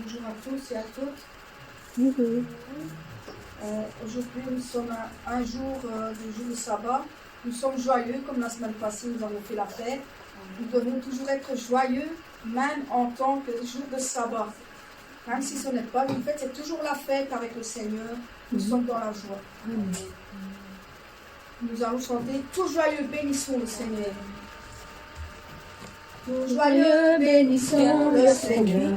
Bonjour à tous et à toutes. Bonjour. Aujourd'hui, nous sommes un jour du jour du sabbat. Nous sommes joyeux, comme la semaine passée, nous avons fait la fête. Nous devons toujours être joyeux, même en tant que jour de sabbat. Même si ce n'est pas une fête, c'est toujours la fête avec le Seigneur. Nous sommes dans la joie. Nous allons chanter « Tout joyeux, bénissons le Seigneur ». Tout joyeux, bénissons le Seigneur.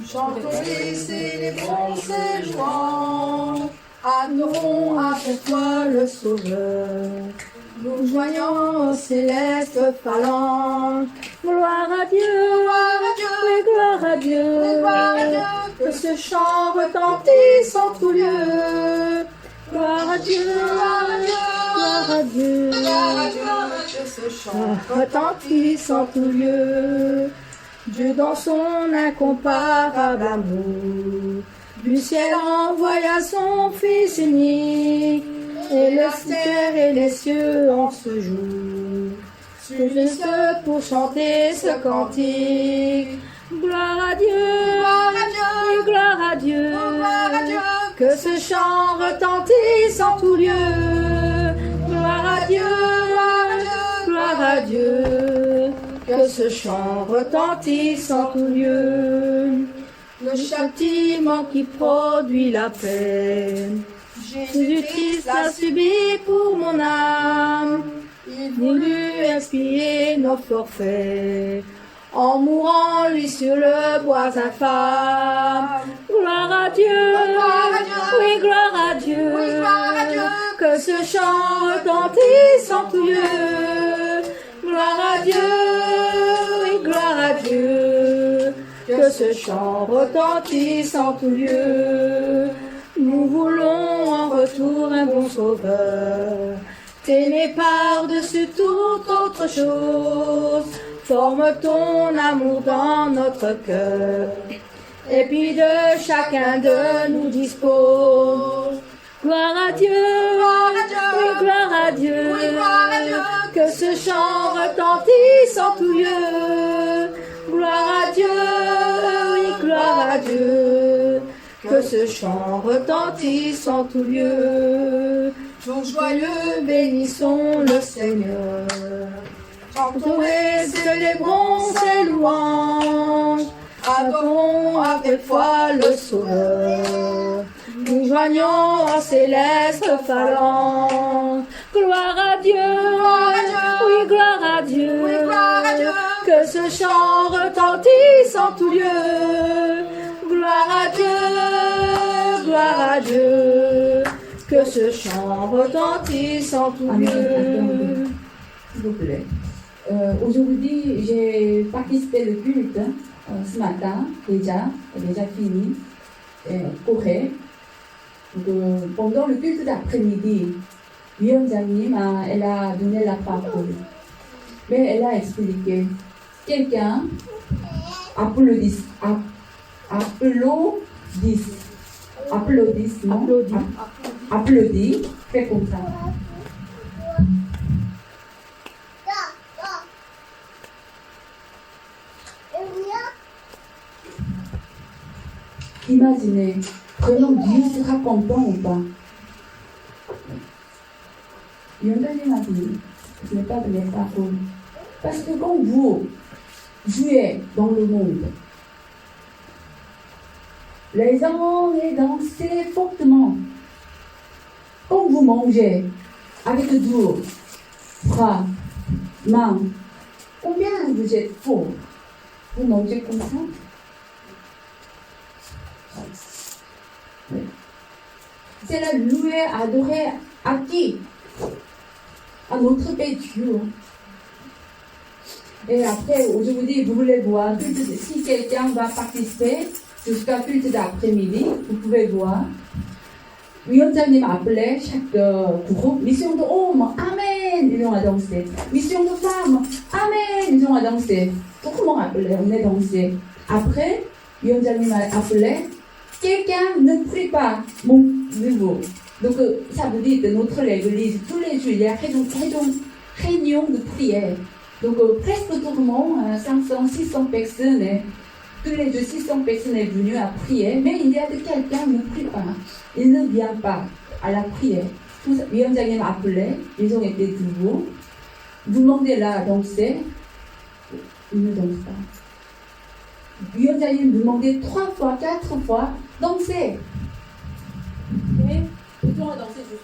Chantons et célébrons ses louanges. Adorons avec toi le Sauveur. Nous joignons aux célestes phalanges. Gloire à Dieu, oui, gloire à Dieu, gloire à Dieu. que ce chant retentisse en tout lieu. Gloire à Dieu, gloire à Dieu, Gloire à Dieu, que ce chant retentisse en tout lieu. Dieu dans son incomparable amour, du ciel envoya son Fils unique, et la terre et les cieux en ce jour s'unissent pour chanter ce cantique. Gloire à Dieu, oui, gloire à Dieu, gloire à Dieu. que ce chant retentisse en tout lieu. Gloire à Dieu, gloire à Dieu, que ce chant retentisse en tout lieu. Le châtiment qui produit la paix, Jésus-Christ l'a subi pour mon âme. Il voulut expier nos forfaits, en mourant lui sur le bois infâme. Gloire à Dieu, oui, gloire à Dieu, gloire à Dieu. que ce chant retentisse en tout lieu. Gloire à Dieu, oui, gloire à Dieu, que ce chant retentisse en tout lieu. Nous voulons en retour un bon sauveur, t'aimer par-dessus toute autre chose. Forme ton amour dans notre cœur, et puis de chacun de nous dispose. Gloire à Dieu, oui, gloire à Dieu, que ce chant retentisse en tout lieu. Gloire à Dieu, oui, gloire à Dieu, que ce chant retentisse en tout lieu. Jour joyeux, Bénissons le Seigneur, chantons et célébrons ses louanges, adorons avec foi le Sauveur, nous joignons en céleste phalange. Gloire à Dieu, oui, gloire à Dieu, gloire à Dieu. que ce chant retentisse en tout lieu. Gloire à Dieu, gloire à Dieu, que ce chant retentisse en tout lieu. S'il vous plaît. Aujourd'hui, j'ai participé au culte ce matin, déjà fini, correct. Pendant le culte d'après-midi, Yonzanim, elle a donné la parole. Mais elle a expliqué. Quelqu'un applaudit, fait comme ça. Imaginez, vraiment Dieu sera content ou pas? Yondanim a dit, ce n'est pas de mes paroles. Parce que quand vous jouez dans le monde, les gens dansent fortement. Quand vous mangez avec dos, bras, mains, combien vous êtes fort? Vous mangez comme ça? Oui. C'est la louer, adorer à qui? À notre Père Dieu. Et après, aujourd'hui, vous voulez voir, si quelqu'un va participer jusqu'à culte d'après-midi, vous pouvez voir. Yonzanim appelait chaque groupe, mission de hommes, Amen, ils ont à danser. Mission de femmes, Amen, ils ont à danser. Tout le monde appelait, on est dansé. Après, Yonzanim appelait, quelqu'un ne prie pas mon niveau. Donc, ça veut dire que notre église, tous les jours, il y a réunion de prière. Donc, presque tout le monde, 500, 600 personnes, tous les jours, 600 personnes sont venues à prier, mais il y a quelqu'un qui ne prie pas. Il ne vient pas à la prière. Tous les gens appelés, ils ont été debout. Vous demandez là à danser, ils ne dansent pas. Les gens vous demandez 3 fois, 4 fois, danser. Et ils ont dansé juste.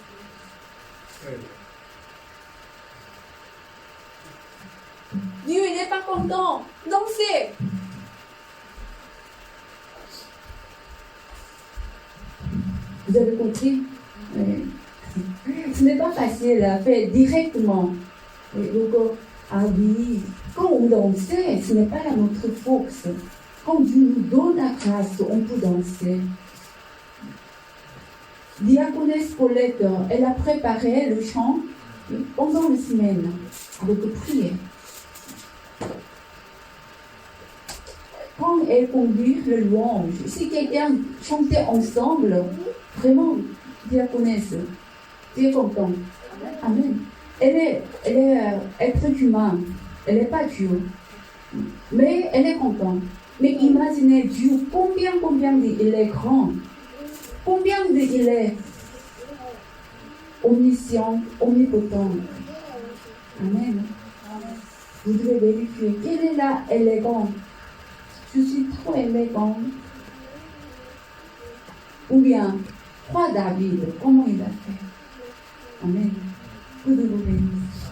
Dieu, il n'est pas content. Dansez. Vous avez compris? Ce n'est pas facile à faire directement. Donc, ah oui, quand on danse, ce n'est pas notre force. Quand Dieu nous donne la grâce, on peut danser. Diaconesse Paulette, elle a préparé le chant pendant la semaine avec prière. Quand elle conduit le louange, si quelqu'un chantait ensemble, vraiment, diaconesse, tu es content. Amen. Elle est être humain, elle n'est pas Dieu, mais elle est contente. Mais imaginez Dieu, combien il est grand, combien il est omniscient, omnipotent. Amen. Vous devez vérifier quelle est là élégante. Je suis trop élégant. Ou bien, roi David, comment il a fait? Amen. Que de vous bénisse.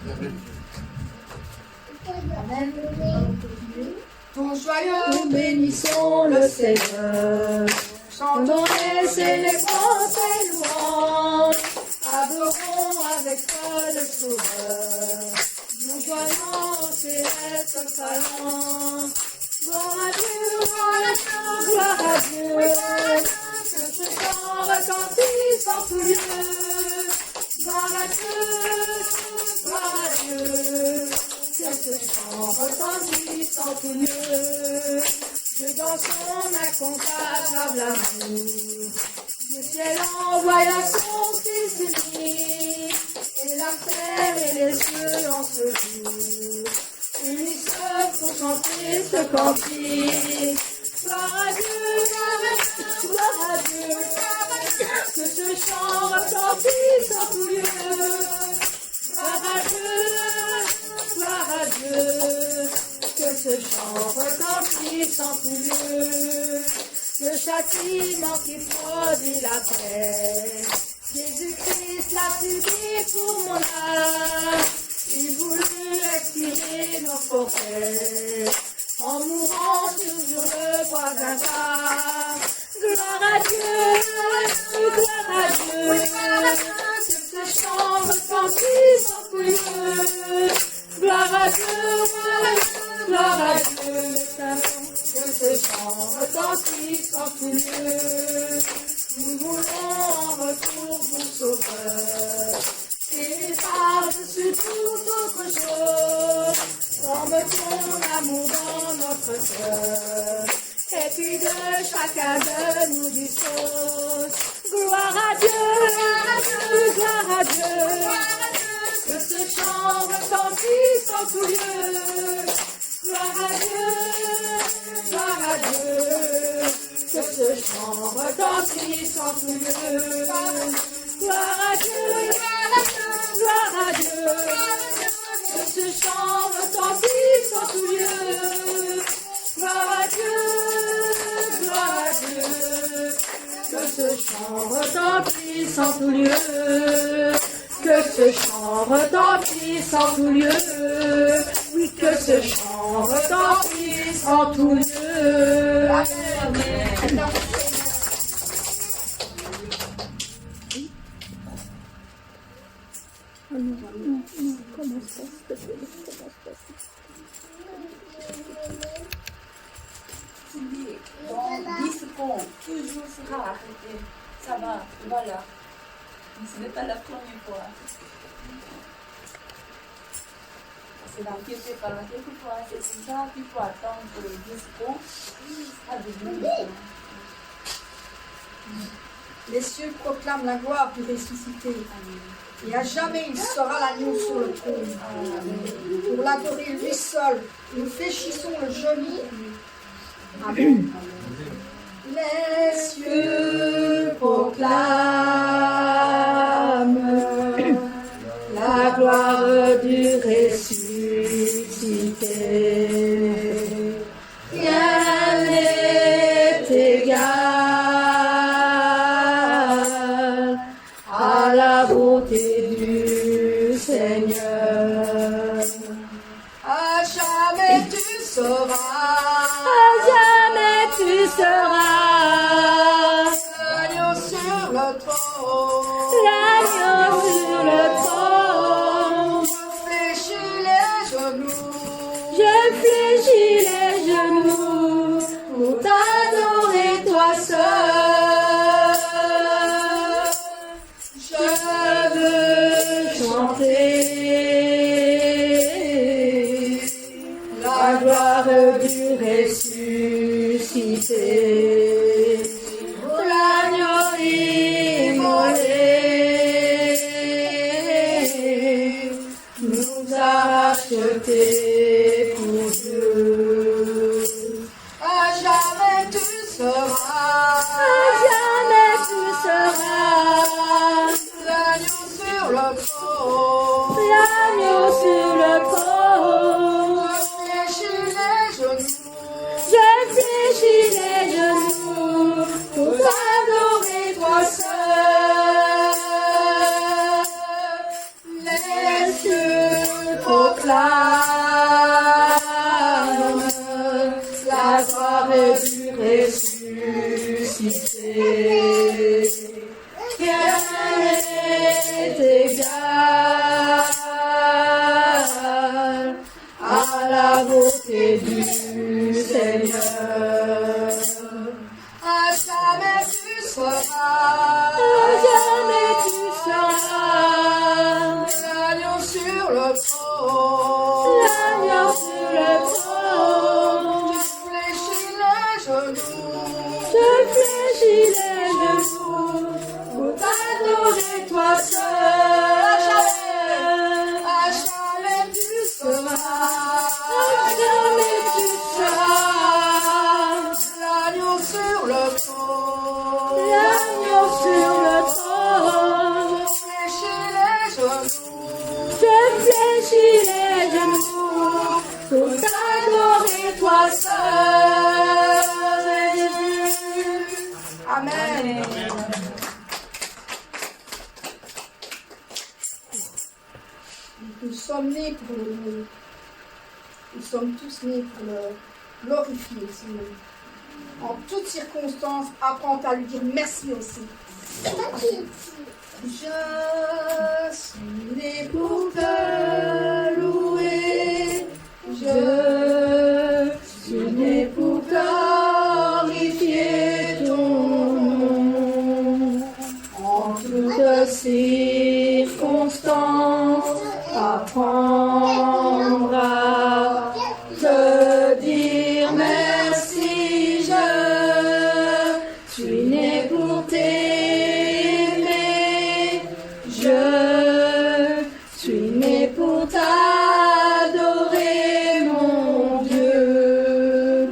Amen. Ton joyeux, Nous bénissons le Seigneur. chantons Chantons et célébrons ses louanges. Adorons avec toi le Sauveur. Nous voyons au céleste salon. Gloire à Dieu, gloire à Dieu. Que ce chant retentisse en tout lieu. Gloire à Dieu, que ce chant retentisse en tout lieu. Dieu dans son incomparable amour, le ciel envoya son Fils unique, et la terre et les cieux en ce jour unissent pour chanter ce cantique. Gloire à Dieu, gloire à Dieu, que ce chant retentisse en tout lieu. Gloire à Dieu, que ce chant retentisse en tout lieu. Le châtiment qui produit la paix, Jésus-Christ l'a subi pour mon âme. Il voulut expier nos forfaits, en mourant sur le bois d'un arbre. Gloire à Dieu, gloire à Dieu, que ce chant retentisse en tout lieu. Gloire à Dieu, que ce chant retentisse en tout lieu. Nous voulons en retour pour Sauveur, et par-dessus toute autre chose, forme ton amour dans notre cœur, et puis de chacun de nous dispose. Gloire à Dieu, gloire à Dieu, que ce chant retentisse en tout lieu. Gloire à Dieu, que ce chant retentisse en tout lieu. Gloire à Dieu, gloire à Dieu, que ce chant retentisse en tout lieu. Gloire à Dieu, que ce chant retentisse en tout lieu. Que ce chant retentisse en tout lieu. Oui, que ce chant retentisse en tout lieu. Amen. Dans 10 secondes, toujours sera arrêté. Ça va, voilà. Ce n'est pas la première fois. C'est n'inquiétez pas, quelquefois c'est comme ça qu'il faut attendre 10 secondes. Ça devient. Les cieux proclament la gloire du ressuscité. Et à jamais il sera l'agneau sur le trône. Pour l'adorer lui seul, nous fléchissons le genou Amen. Les cieux proclament la gloire du ressuscité. Rien n'est égal à la beauté du Seigneur. À jamais tu seras. À jamais tu seras L'agneau sur le trône. l'agneau sur le trône. Je fléchis les genoux. Je fléchis les genoux pour t'adorer toi seul. Je veux chanter la gloire du ressuscité. L'agneau immolé nous a rachetés pour Dieu. À jamais tu seras. À jamais tu seras L'agneau sur le trône. l'agneau sur le trône. Je fléchis les genoux. Je fléchis les genoux pour t'adorer toi seul. Les cieux proclament la gloire du ressuscité. Rien n'est égal à la beauté du Seigneur. À jamais tu seras. À jamais tu seras L'agneau sur le trône. l'agneau sur le trône. Je fléchis les genoux. Je fléchis les genoux pour t'adorer toi seul. À jamais tu seras. À jamais tu seras L'agneau sur le trône. l'agneau sur le trône. Je fléchis les genoux. Je fléchis les genoux pour t'adorer toi seul. Amen. Nous sommes nés pour le louer. Nous sommes tous nés pour le glorifier, Seigneur. En toutes circonstances, apprends à lui dire merci aussi. Je suis né pour te louer. Je suis né pour glorifier ton nom. En toutes circonstances, apprendre à te dire merci. Je suis né pour t'aimer. Je suis né pour t'adorer, mon Dieu.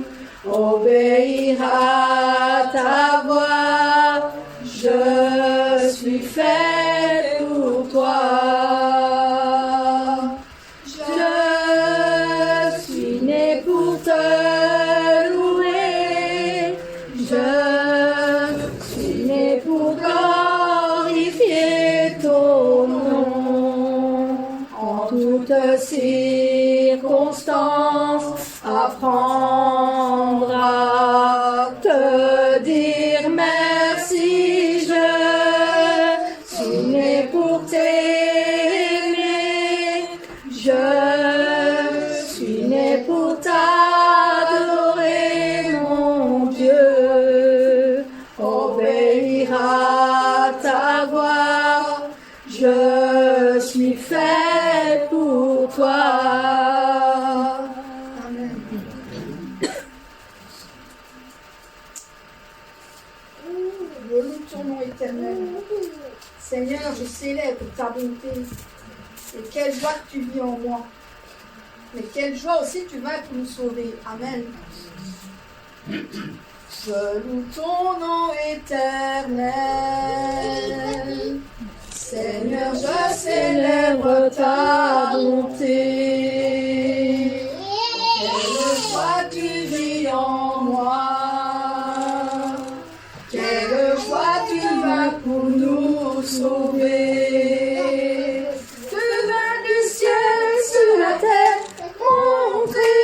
Obéir à ta voix. Je suis fait pour toi. Je suis né pour te louer. Je suis né pour glorifier ton nom. En toutes circonstances, apprendre à te dire merci. Je suis né pour t'aimer. Je suis né pour t'adorer, mon Dieu. Obéir à ta voix. Je suis fait pour toi. Amen. Je loue ton nom éternel. Seigneur, je célèbre ta bonté. Et quelle joie que tu vis en moi. Mais quelle joie aussi tu vas pour nous sauver. Amen. Je loue ton nom éternel. Seigneur, je célèbre ta bonté. Quelle joie tu vis en moi. Quelle joie tu vas pour nous sauver. Tu viens du ciel sur la terre, montrer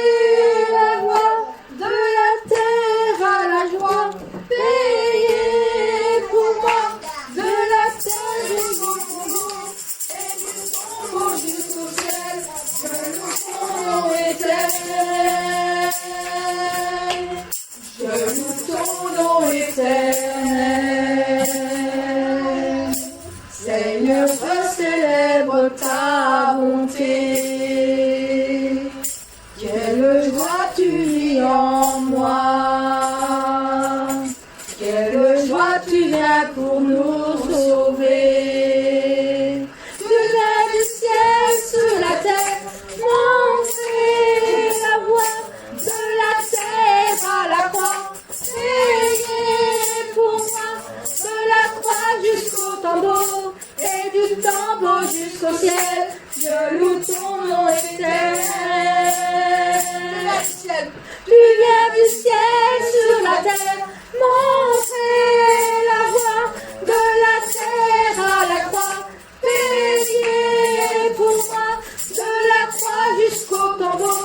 la voie de la terre à la joie. Payez pour moi de la terre jusqu'au tombeau et du tombeau jusqu'au ciel. Je loue ton nom éternel. Je loue ton nom éternel. Seigneur, je célèbre ta bonté. Quelle joie tu vis en moi. Quelle joie tu viens pour nous sauver. Tu viens du ciel sur la terre, montrer la voie de la terre à la croix. Payez pour moi de la croix jusqu'au tombeau et du tombeau jusqu'au ciel. Je loue ton nom éternel. Tu viens du ciel sur la terre, montrer la voie de la terre à la croix. Payez pour moi de la croix jusqu'au tombeau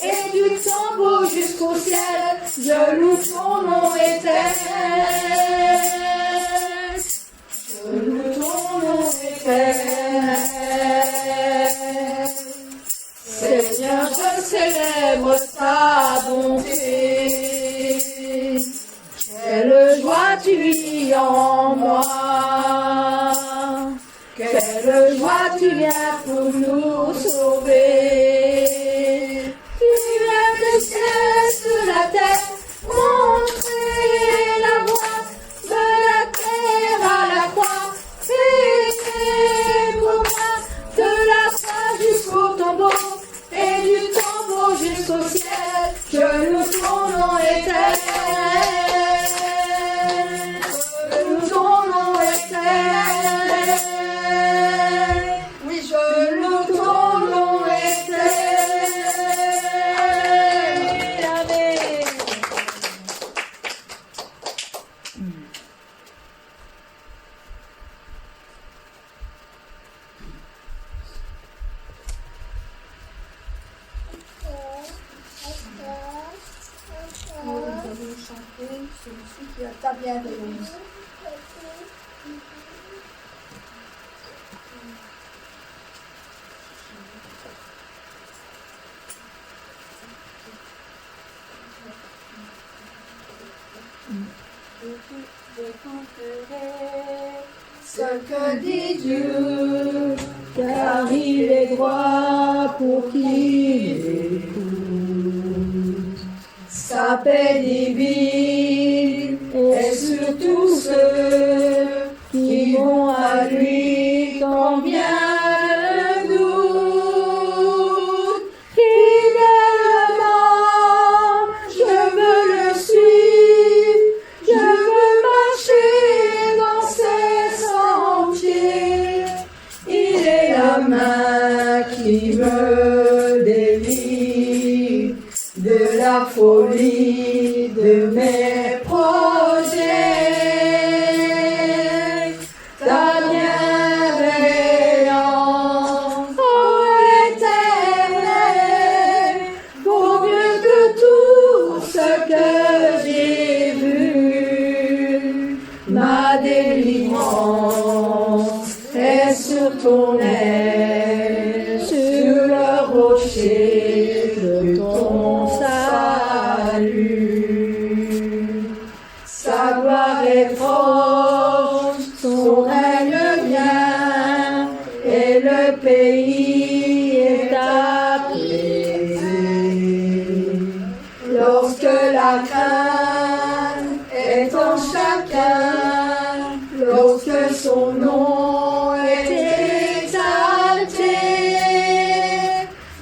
et du tombeau jusqu'au ciel. Je loue ton nom éternel. Je loue ton nom éternel. Seigneur, je célèbre ta bonté. Quelle joie tu vis en moi. Quelle joie tu viens pour nous sauver. Tu viens du ciel sur la terre, montrer la voie de la terre à la croix. Payez pour moi de la croix jusqu'au tombeau et du tombeau jusqu'au ciel. Je loue ton nom éternel. Je loue ton nom éternel. Oui, je loue ton nom éternel. Amen. Nous allons chanter celui qui a ta bienveillance. J'écouterai ce que dit Dieu, car il est droit pour qui l'écoute. Sa paix divine est sur tous ceux qui vont à lui quand vient le doute. Fidèlement, je veux le suivre, je veux marcher dans ses sentiers. Il est la main qui me délivre de la folie de mes projets. Ta bienveillance, ô éternel, vaut mieux que tout ce que j'ai vu. Ma délivrance est sur ton aile, sur le rocher de ton salut. Sa gloire est proche, son règne vient, et le pays est apaisé. Lorsque la crainte est en chacun, lorsque son nom est exalté,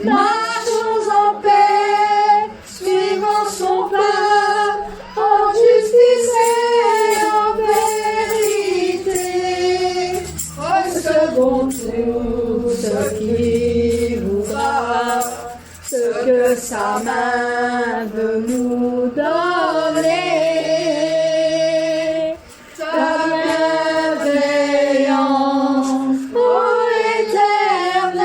marchons en paix, suivant son pas, sa main veut nous donner. Ta bienveillance, ô Éternel,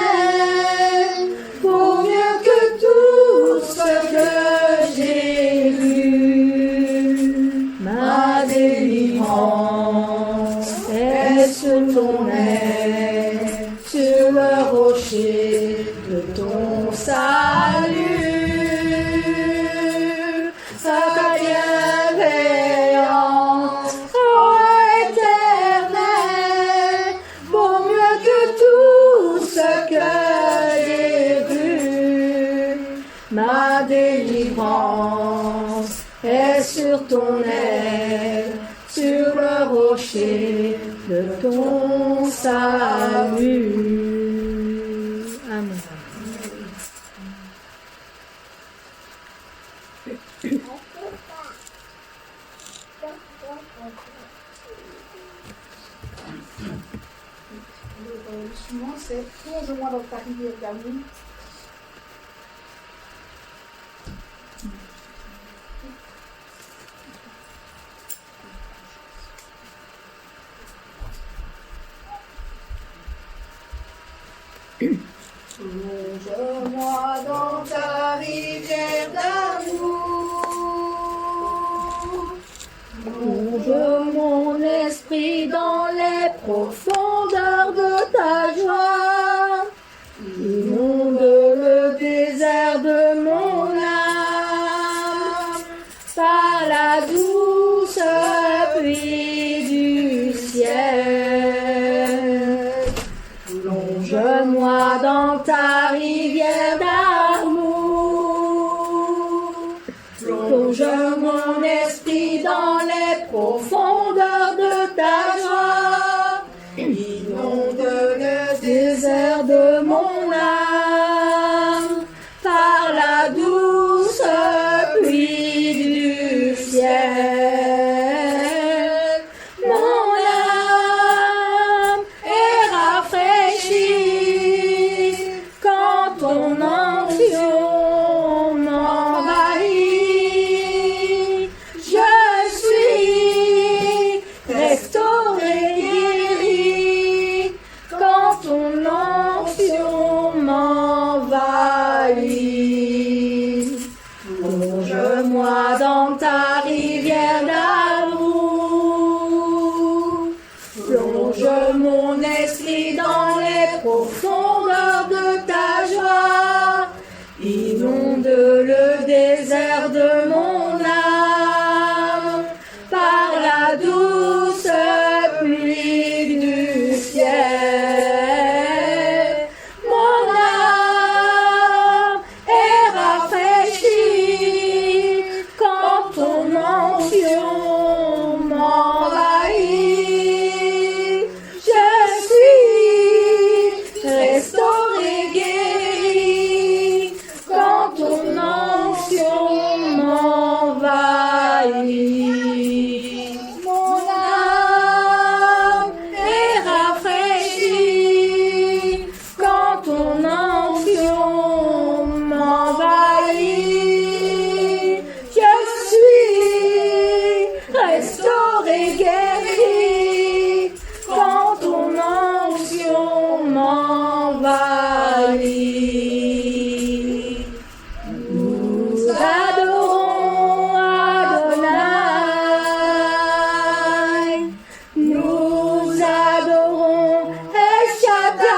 vaut mieux que tout ce que j'ai vu. Ma délivrance est sur ton aile, sur le rocher de ton salut. Ta bienveillance, ô Éternel, vaut mieux que tout ce que j'ai vu. Ma délivrance est sur ton aile, sur le rocher de ton salut. Amen. Le suivant, c'est plonge-moi dans ta rivière d'amour. Plonge-moi dans ta rivière d'amour. Plonge mon esprit dans les profondeurs de ta joie. Inonde le désert de mon âme par la douce pluie du ciel. Plonge-moi dans ta rivière d'amour. Plonge mon esprit dans les profondeurs de ta joie. Inonde le désert de mon âme par la douce pluie du ciel. Mon âme est rafraîchie quand ton onction m'envahit. Je suis restaurée, guérie quand ton onction m'envahit. Plonge-moi dans ta rivière d'amour. Plonge mon esprit dans les profondeurs de ta joie. Inonde le désert de mon âme par la douce pluie du ciel. Mon âme est rafraîchie quand ton onction m'envahit. Je suis restaurée, guérie quand ton onction m'envahit. Mon âme est rafraîchie quand ton onction m'envahit. Je suis restaurée, guérie quand ton onction m'envahit. Nous adorons Adonai. Nous adorons El Shaddai.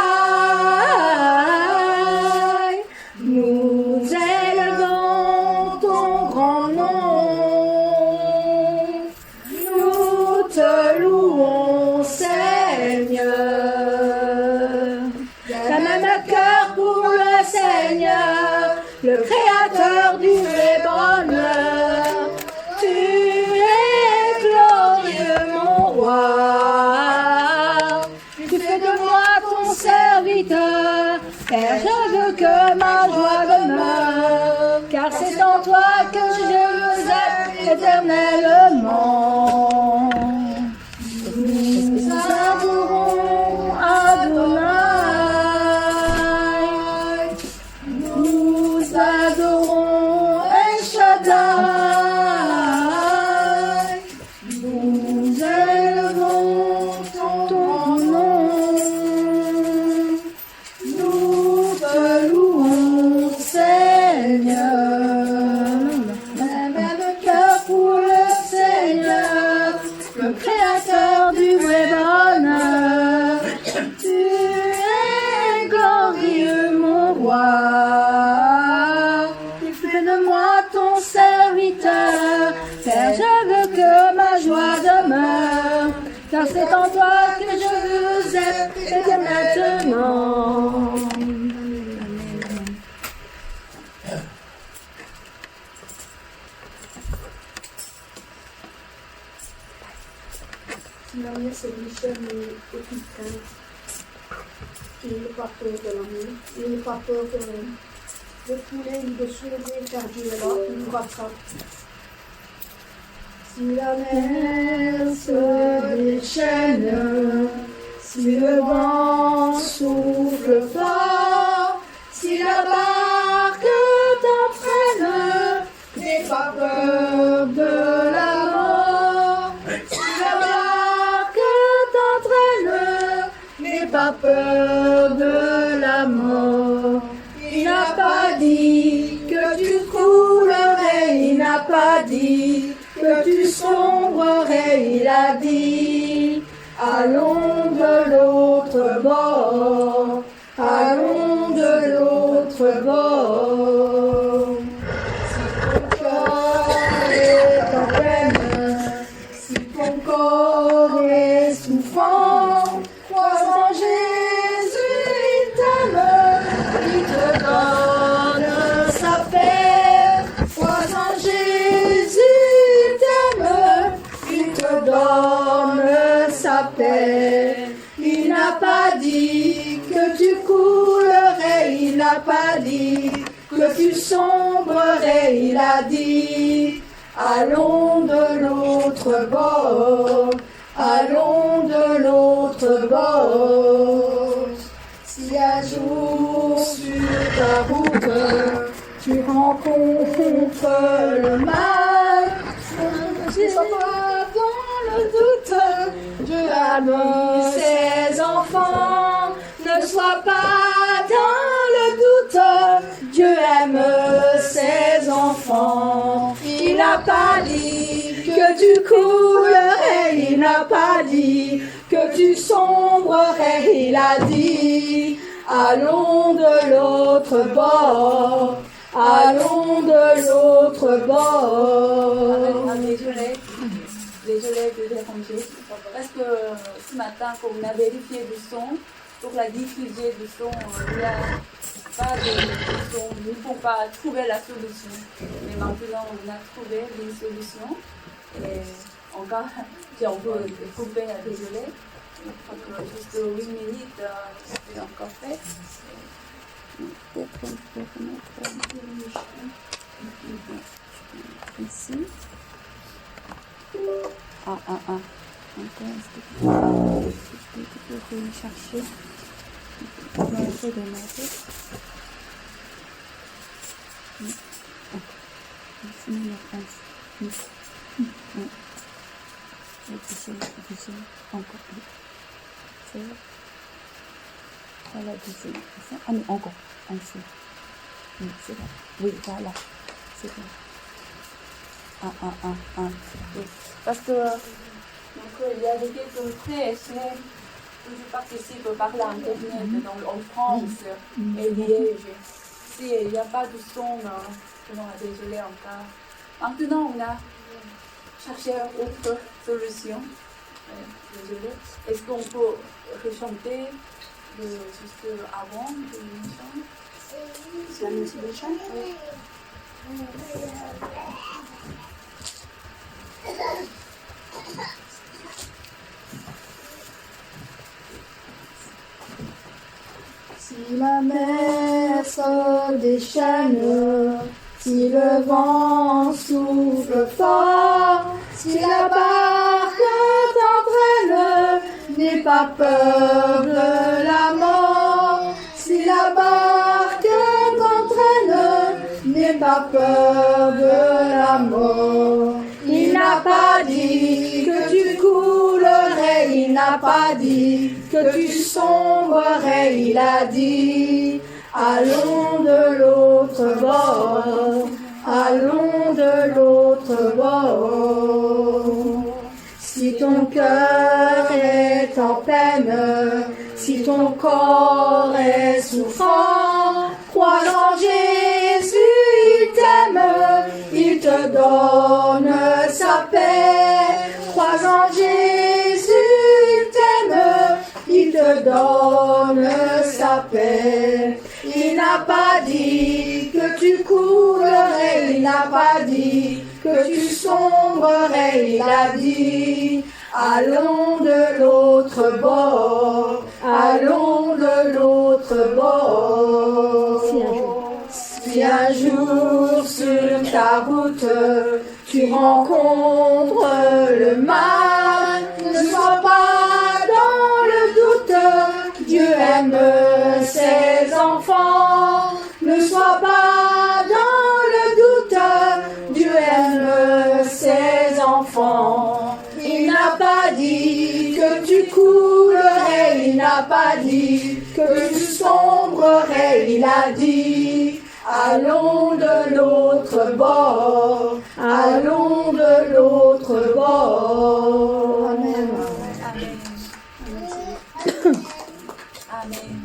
Nous élevons ton grand nom. Nous te louons, Seigneur. La même cœur pour le Seigneur, le Créateur du vrai bonheur. Tu es glorieux, mon roi. Tu fais de moi ton serviteur. Père, je veux que ma joie demeure, car c'est en toi que je veux être éternellement. Nous adorons Adonai. Nous adorons moi ton serviteur. Père, je veux que ma joie demeure, car c'est en toi que je veux être et dès maintenant. Finalement, c'est Michel et Christine. Il n'est pas peur de l'amour, il n'est pas peur de couler ni de soulever, car Dieu est là, il nous rattrape. Si la mer se déchaîne, si le vent souffle fort, si la barque t'entraîne, n'aie pas peur de la mort. Si la barque t'entraîne, n'aie pas peur de la mort. Il n'a pas dit que tu coulerais, il n'a pas dit que tu sombrerais, il a dit allons de l'autre bord, allons de l'autre bord. Si ton cœur est en peine, si ton corps est souffrant, crois en Jésus, il t'aime, il te donne sa paix. Crois en Jésus, il t'aime, il te donne sa paix. Il n'a pas dit que tu coulerais, il n'a pas dit que tu sombrerais, il a dit allons de l'autre bord, allons de l'autre bord. Si un jour sur ta route tu rencontres le mal, ne sois pas dans le doute, Dieu aime ses enfants. Ne sois pas dans le doute, Dieu aime ses enfants. Il n'a pas dit que tu coulerais, il n'a pas dit que tu sombrerais, il a dit allons de l'autre bord, allons de l'autre bord. Désolée de déranger, parce que ce matin, quand on a vérifié le son, pour la diffuser du son, il n'y a pas de son, il ne faut pas trouver la solution. Mais maintenant, on a trouvé une solution. Et encore, si on peut couper, désolé. Je crois que juste 8 minutes, c'est encore fait. Peut-être qu'on peut remettre ici. Encore, est-ce que tu peux chercher? On va essayer de mettre. Encore. Voilà, ah non, encore. Ainsi. C'est bon. Oui, voilà. C'est bon. Oui. Parce que donc, il y a des questions très chères où je participe par l'internet en France et Liège. S'il n'y a pas de son, désolé encore. Maintenant, on a cherché autre solution. Désolé. Est-ce qu'on peut rechanter juste avant de l'émission? C'est la musique de chant? Oui. Si la mer se déchaîne, si le vent souffle fort, si la barque t'entraîne, n'aie pas peur de la mort. Si la barque t'entraîne, n'aie pas peur de la mort. Il n'a pas dit que tu coulerais, il n'a pas dit que tu sombrerais, il a dit allons de l'autre bord, allons de l'autre bord. Si ton cœur est en peine, si ton corps est souffrant, crois en Jésus, il t'aime. donne sa paix. Crois en Jésus, il t'aime, il te donne sa paix. Il n'a pas dit que tu coulerais, il n'a pas dit que tu sombrerais, il a dit allons de l'autre bord, allons de l'autre bord. Si un jour sur ta route tu rencontres le mal, ne sois pas dans le doute, Dieu aime ses enfants. Ne sois pas dans le doute, Dieu aime ses enfants. Il n'a pas dit que tu coulerais, il n'a pas dit que tu sombrerais, il a dit allons de l'autre bord, allons de l'autre bord. Amen. Amen. Amen.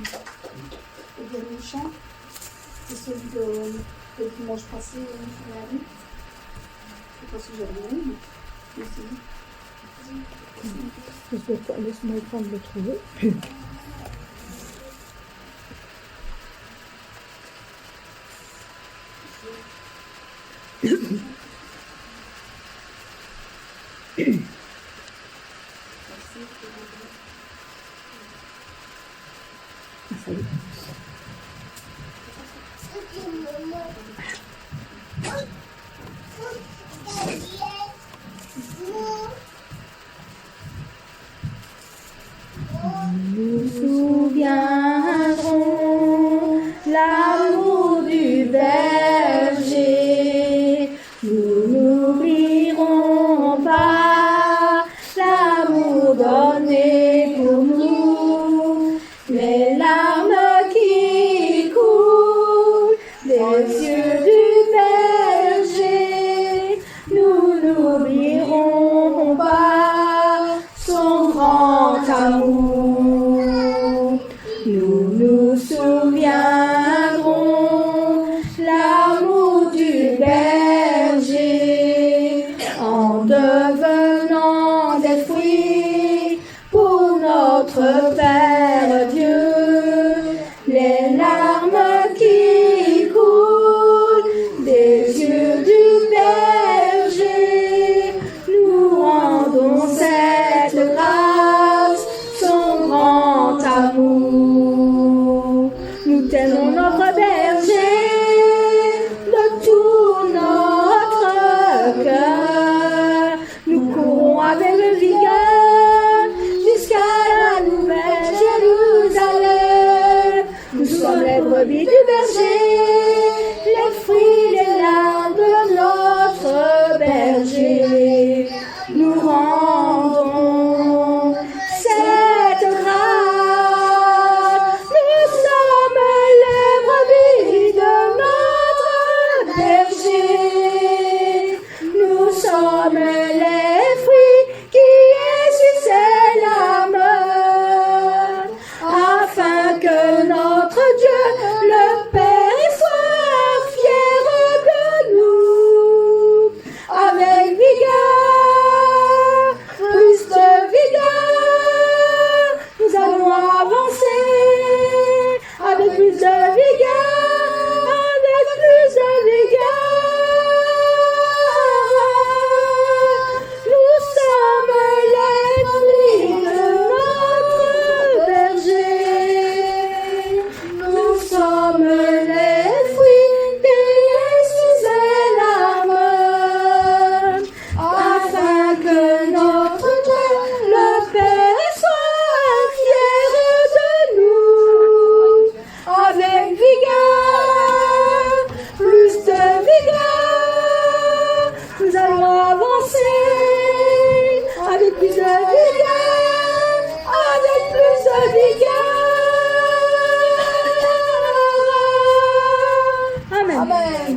Le dernier chant, c'est celui de dimanche passé, lundi. Je ne sais pas si j'avais lu, mais c'est. Laisse-moi le temps de le trouver.